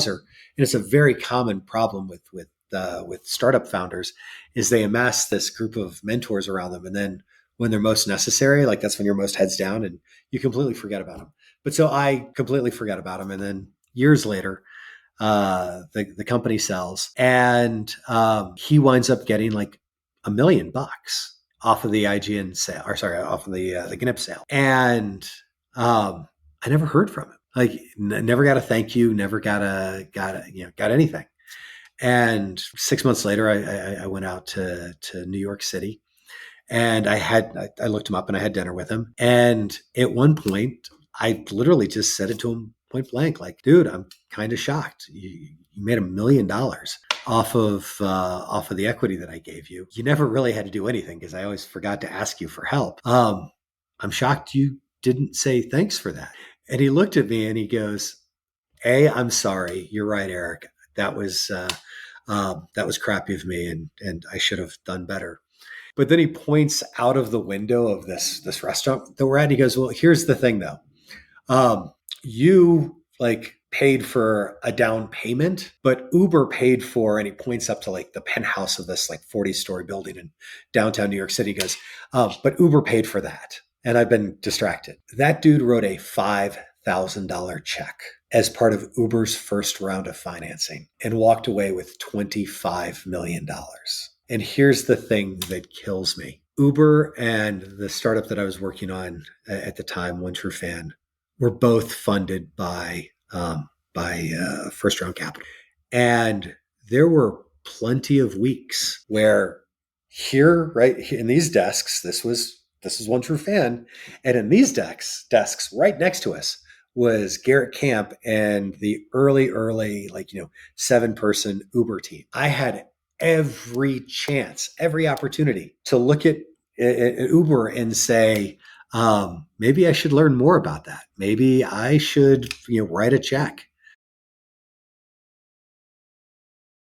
and it's a very common problem with startup founders, is they amass this group of mentors around them, and then when they're most necessary, like that's when you're most heads down, and you completely forget about them. But so I completely forgot about them, and then years later, the company sells, and he winds up getting like $1 million off of the IGN sale, or sorry, off of the GNIP sale, and I never heard from him. Like, never got a thank you, never got anything. And 6 months later, I went out to New York City, and I looked him up and I had dinner with him. And at one point, I literally just said it to him point blank, like, dude, I'm kind of shocked. You made $1 million off of the equity that I gave you. You never really had to do anything because I always forgot to ask you for help. I'm shocked you didn't say thanks for that. And he looked at me and he goes, I'm sorry. You're right, Eric. That was crappy of me, and I should have done better. But then he points out of the window of this restaurant that we're at. And he goes, well, here's the thing though. You like paid for a down payment, but Uber paid for, and he points up to like the penthouse of this like 40-story building in downtown New York City. He goes, but Uber paid for that. And I've been distracted. That dude wrote a $5,000 check as part of Uber's first round of financing and walked away with $25 million. And here's the thing that kills me. Uber and the startup that I was working on at the time, One True Fan, were both funded by first round capital. And there were plenty of weeks where here, right in these desks, this is One True Fan. And in these desks right next to us was Garrett Camp and the early, like, 7-person Uber team. I had every chance, every opportunity to look at Uber and say, maybe I should learn more about that. Maybe I should, write a check.